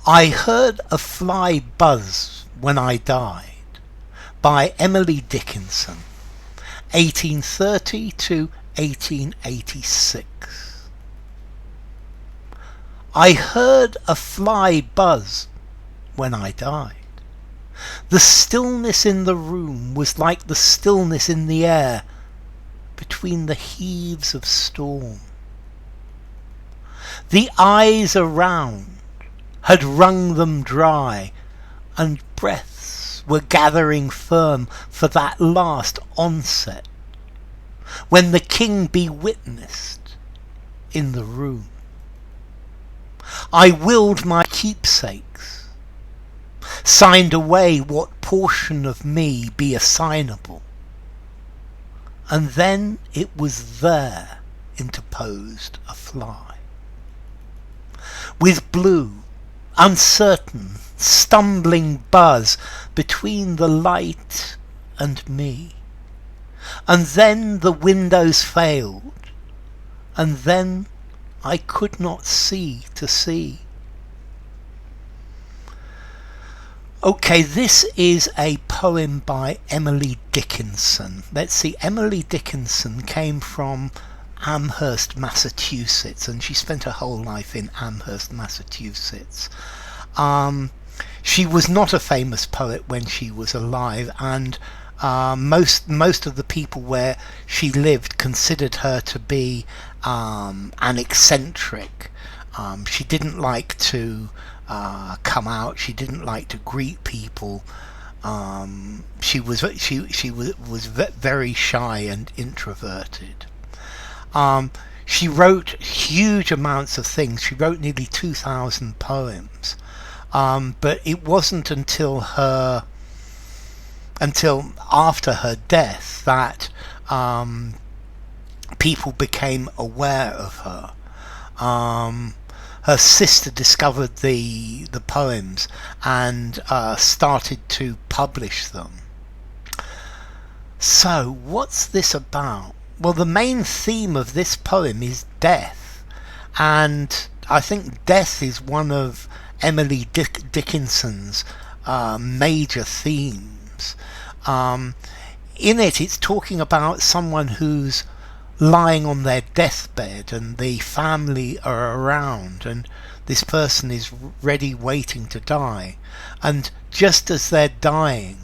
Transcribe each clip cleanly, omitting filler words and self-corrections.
I Heard a Fly Buzz When I Died by Emily Dickinson, 1830 to 1886. I heard a fly buzz when I died. The stillness in the room was like the stillness in the air between the heaves of storm. The eyes around had wrung them dry, and breaths were gathering firm for that last onset, when the king be witnessed in the room. I willed my keepsakes, signed away what portion of me be assignable, and then it was there interposed a fly, with blue, uncertain, stumbling buzz between the light and me. And then the windows failed, and then I could not see to see. Okay, this is a poem by Emily Dickinson. Let's see, Emily Dickinson came from Amherst, Massachusetts, and she spent her whole life in Amherst, Massachusetts. She was not a famous poet when she was alive, and most of the people where she lived considered her to be an eccentric. She didn't like to come out. She didn't like to greet people. She was very shy and introverted. She wrote huge amounts of things. She wrote nearly 2,000 poems. But it wasn't until after her death that people became aware of her. Her sister discovered the poems and started to publish them. So what's this about? Well, the main theme of this poem is death, and I think death is one of Emily Dickinson's major themes. In it, it's talking about someone who's lying on their deathbed and the family are around, and this person is ready, waiting to die. And just as they're dying,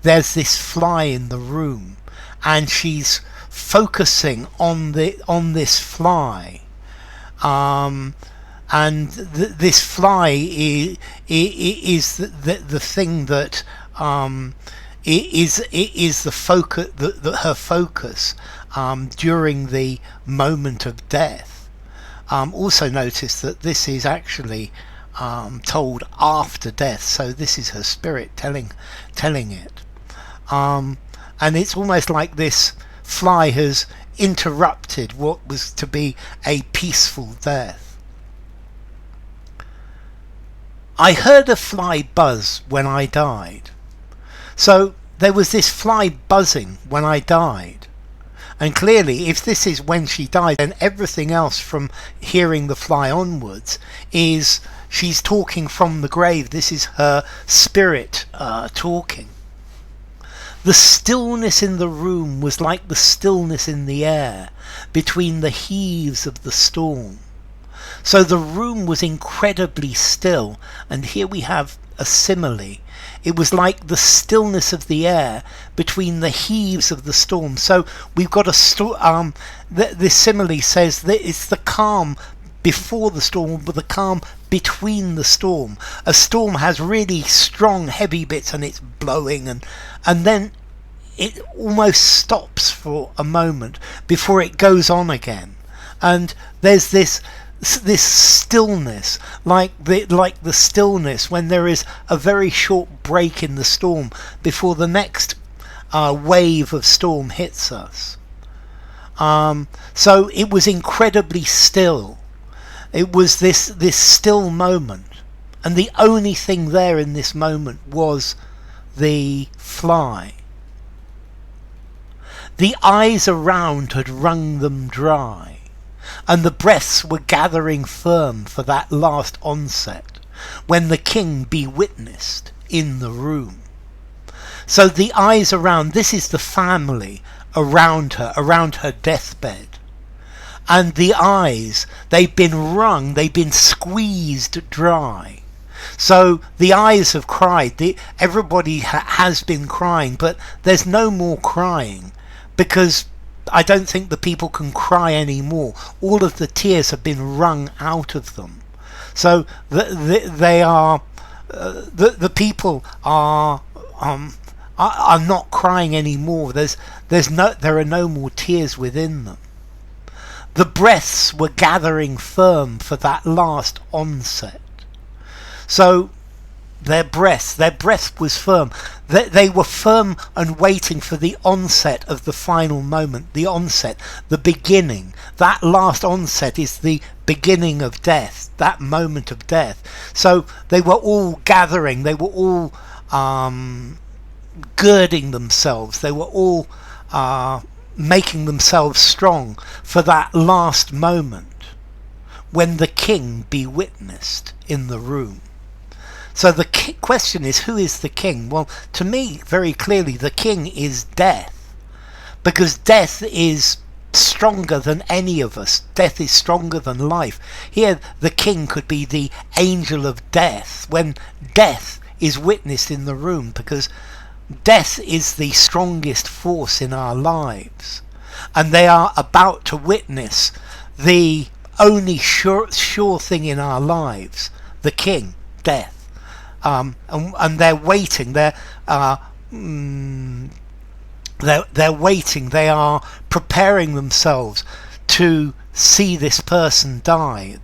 there's this fly in the room, and she's focusing on this fly. And this fly is the thing that is the focus, her focus during the moment of death. Also notice that this is actually told after death, so this is her spirit telling it. And it's almost like this fly has interrupted what was to be a peaceful death. I heard a fly buzz when I died. So there was this fly buzzing when I died. And clearly, if this is when she died, then everything else from hearing the fly onwards is she's talking from the grave. This is her spirit talking. The stillness in the room was like the stillness in the air between the heaves of the storm. So the room was incredibly still, and here we have a simile. It was like the stillness of the air between the heaves of the storm. So we've got this simile says that it's the calm before the storm, but the calm between the storm. A storm has really strong, heavy bits, and it's blowing, and then it almost stops for a moment before it goes on again. And there's this stillness, like the stillness when there is a very short break in the storm before the next wave of storm hits us. So it was incredibly still. It was this still moment, and the only thing there in this moment was the fly. The eyes around had wrung them dry, and the breaths were gathering firm for that last onset, when the king be witnessed in the room. So the eyes around, this is the family around her deathbed. And the eyes, they've been wrung, they've been squeezed dry. So the eyes have cried. Everybody has been crying, but there's no more crying, because I don't think the people can cry anymore. All of the tears have been wrung out of them. So they are the people are not crying anymore. There are no more tears within them. The breaths were gathering firm for that last onset. So their breath was firm. They were firm and waiting for the onset of the final moment, the onset, the beginning. That last onset is the beginning of death, that moment of death. So they were all gathering, they were all girding themselves, they were all making themselves strong for that last moment when the king be witnessed in the room. So the question is, who is the king? Well, to me, very clearly, the king is death, because death is stronger than any of us. Death is stronger than life. Here, the king could be the angel of death when death is witnessed in the room, because death is the strongest force in our lives, and they are about to witness the only sure thing in our lives, the king, death. And they're waiting. They're waiting. They are preparing themselves to see this person die.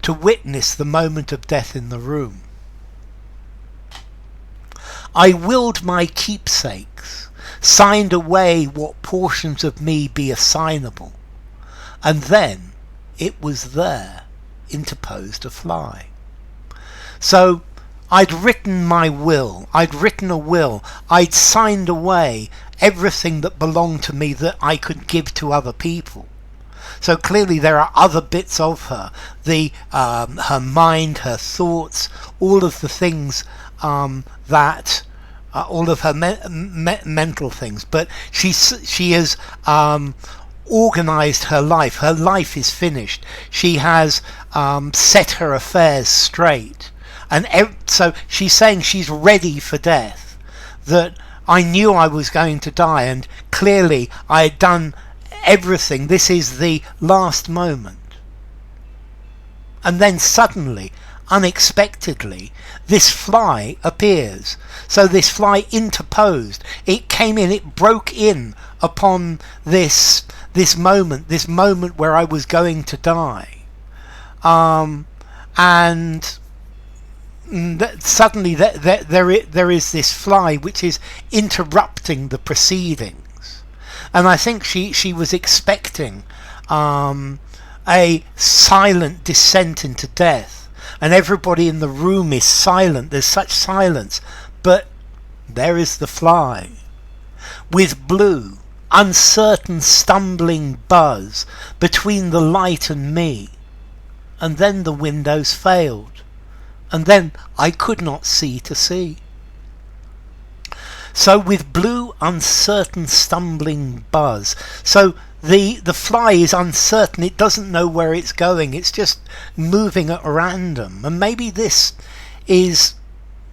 To witness the moment of death in the room. I willed my keepsakes, signed away what portions of me be assignable, and then it was there, interposed a fly. So I'd written my will, I'd written a will, I'd signed away everything that belonged to me that I could give to other people. So clearly there are other bits of her, her mind, her thoughts, all of the things that all of her mental things, but she has organized her life. Her life is finished. She has set her affairs straight, and so she's saying she's ready for death, that I knew I was going to die, and clearly I had done everything. This is the last moment. And then suddenly, unexpectedly, this fly appears. So this fly interposed. It came in, it broke in upon this moment where I was going to die. And suddenly there is this fly which is interrupting the proceedings. And I think she was expecting a silent descent into death, and everybody in the room is silent. There's such silence, but there is the fly with blue, uncertain, stumbling buzz between the light and me. And then the windows failed, and then I could not see to see. So with blue, uncertain, stumbling buzz. So the fly is uncertain. It doesn't know where it's going. It's just moving at random. And maybe this is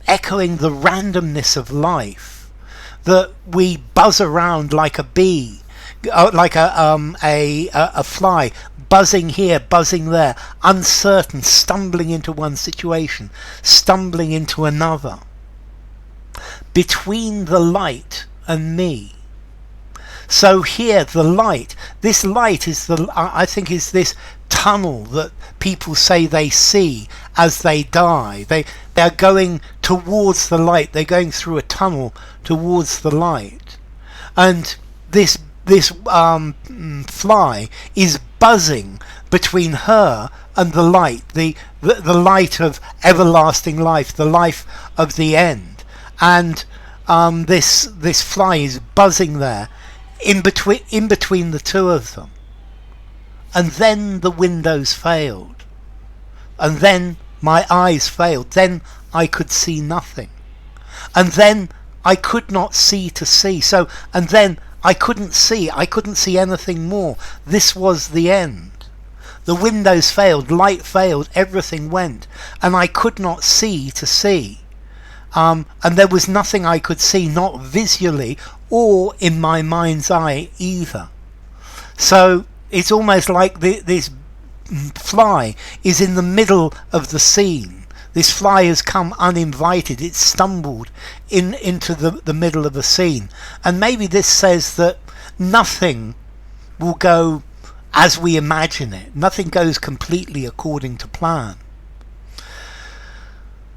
echoing the randomness of life, that we buzz around like a bee, like a fly, buzzing here, buzzing there, uncertain, stumbling into one situation, stumbling into another. Between the light and me. So here the light, this light is I think is this tunnel that people say they see as they die. They are going towards the light. They're going through a tunnel towards the light. And this fly is buzzing between her and the light, the light of everlasting life, the life of the end. And this fly is buzzing there in between the two of them. And then the windows failed, and then My eyes failed. Then I could see nothing. And then I could not see to see. And then I couldn't see anything more. This was the end. The windows failed, light failed, everything went, and I could not see to see. And there was nothing I could see, not visually or in my mind's eye either. So it's almost like this fly is in the middle of the scene. This fly has come uninvited. It's stumbled into the middle of a scene. And maybe this says that nothing will go as we imagine it. Nothing goes completely according to plan.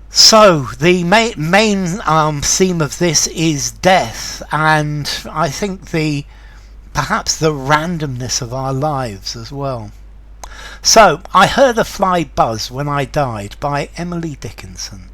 So the main theme of this is death, and I think perhaps the randomness of our lives as well. So, I Heard a Fly Buzz When I Died by Emily Dickinson.